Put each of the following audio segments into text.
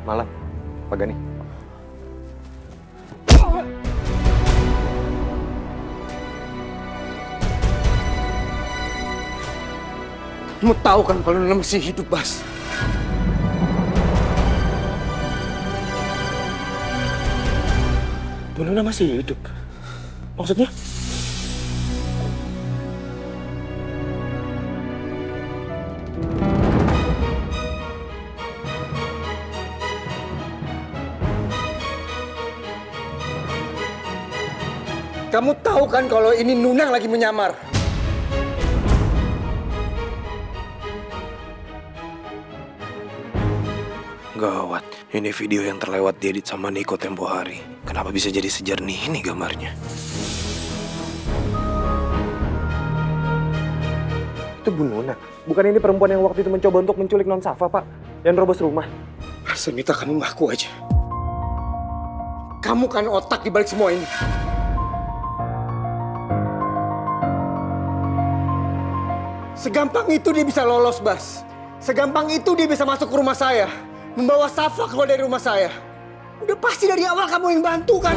Malam, Pak Gani. Kamu tahu kan kalau Nuna masih hidup, Bas? Bu Nuna masih hidup? Maksudnya? Kamu tahu kan kalau ini Nuna yang lagi menyamar? Gawat, ini video yang terlewat diedit sama Niko tempo hari. Kenapa bisa jadi sejernih ini gambarnya? Itu Bu Nuna. Bukan ini perempuan yang waktu itu mencoba untuk menculik Non Safa, Pak. Yang nerobos rumah. Saya minta kamu ngaku aja. Kamu kan otak di balik semua ini. Segampang itu dia bisa lolos, Bas. Segampang itu dia bisa masuk ke rumah saya. Membawa Safa keluar dari rumah saya. Udah pasti dari awal kamu yang bantu kan?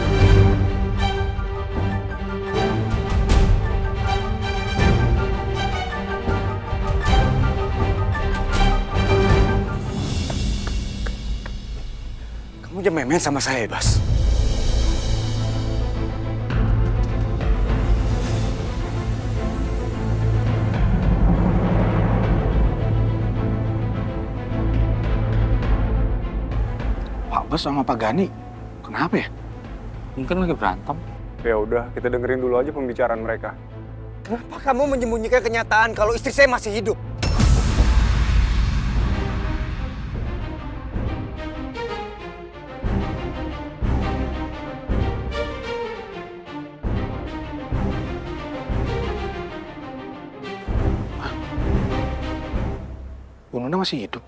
Kamu jangan main-main sama saya, Bas. Pak Bos sama Pak Gani, kenapa ya? Mungkin lagi berantem. Ya udah, kita dengerin dulu aja pembicaraan mereka. Kenapa kamu menyembunyikan kenyataan kalau istri saya masih hidup? Bu Nuna masih hidup.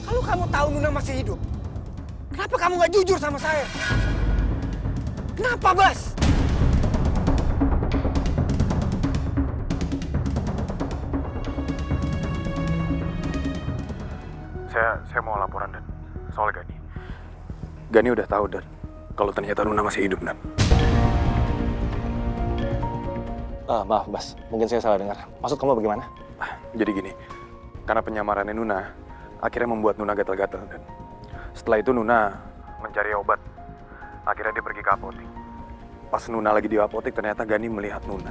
Kalau kamu tahu Nuna masih hidup, kenapa kamu nggak jujur sama saya? Kenapa, Bas? Saya mau laporan Dan soal Gani. Gani udah tahu Dan kalau ternyata Nuna masih hidup Dan. Maaf, Bas. Mungkin saya salah dengar. Maksud kamu bagaimana? Jadi gini, karena penyamarannya Nuna akhirnya membuat Nuna gatal-gatal Dan. Setelah itu Nuna mencari obat. Akhirnya dia pergi ke apotek. Pas Nuna lagi di apotek ternyata Gani melihat Nuna.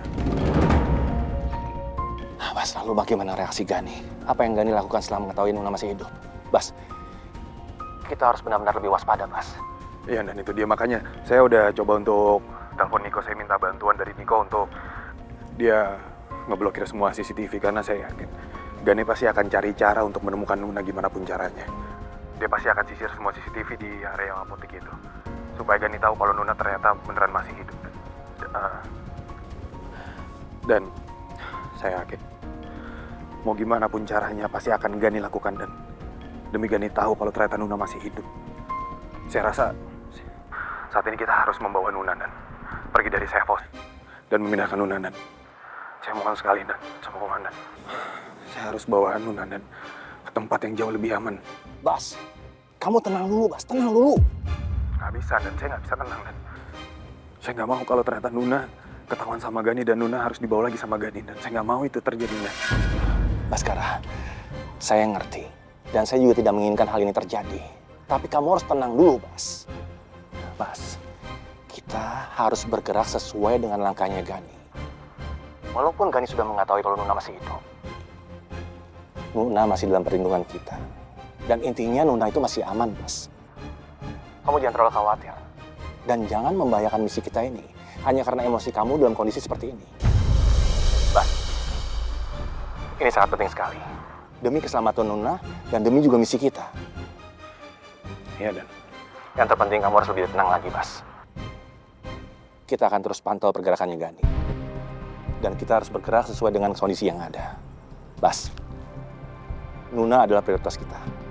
Bas, lalu bagaimana reaksi Gani? Apa yang Gani lakukan setelah mengetahui Nuna masih hidup? Bas, kita harus benar-benar lebih waspada, Bas. Iya, dan itu dia. Makanya saya udah coba untuk telepon Niko. Saya minta bantuan dari Niko untuk dia ngeblokir semua CCTV karena saya yakin Gani pasti akan cari cara untuk menemukan Nuna gimana pun caranya. Dia pasti akan sisir semua CCTV di area apotek itu supaya Gani tahu kalau Nuna ternyata beneran masih hidup. Dan saya yakin mau gimana pun caranya pasti akan Gani lakukan dan demi Gani tahu kalau ternyata Nuna masih hidup. Saya rasa saat ini kita harus membawa Nuna dan pergi dari Sevos dan memindahkan Nuna dan saya mohon sekali dan sama komandan. Saya harus bawa Nuna dan ke tempat yang jauh lebih aman. Bas, kamu tenang dulu, Bas. Tenang dulu. Nggak bisa dan saya nggak bisa tenang dan saya nggak mau kalau ternyata Nuna ketahuan sama Gani dan Nuna harus dibawa lagi sama Gani dan saya nggak mau itu terjadi. Baskara, saya ngerti. Dan saya juga tidak menginginkan hal ini terjadi. Tapi kamu harus tenang dulu, Bas. Bas, kita harus bergerak sesuai dengan langkahnya Gani. Walaupun Gani sudah mengetahui kalau Nuna masih hidup, Nuna masih dalam perlindungan kita. Dan intinya Nuna itu masih aman, Bas. Kamu jangan terlalu khawatir. Dan jangan membahayakan misi kita ini hanya karena emosi kamu dalam kondisi seperti ini. Bas, ini sangat penting sekali. Demi keselamatan Nuna dan demi juga misi kita. Iya dan Yang terpenting kamu harus lebih tenang lagi, Bas. Kita akan terus pantau pergerakannya Gani. Dan kita harus bergerak sesuai dengan kondisi yang ada. Bas, Nuna adalah prioritas kita.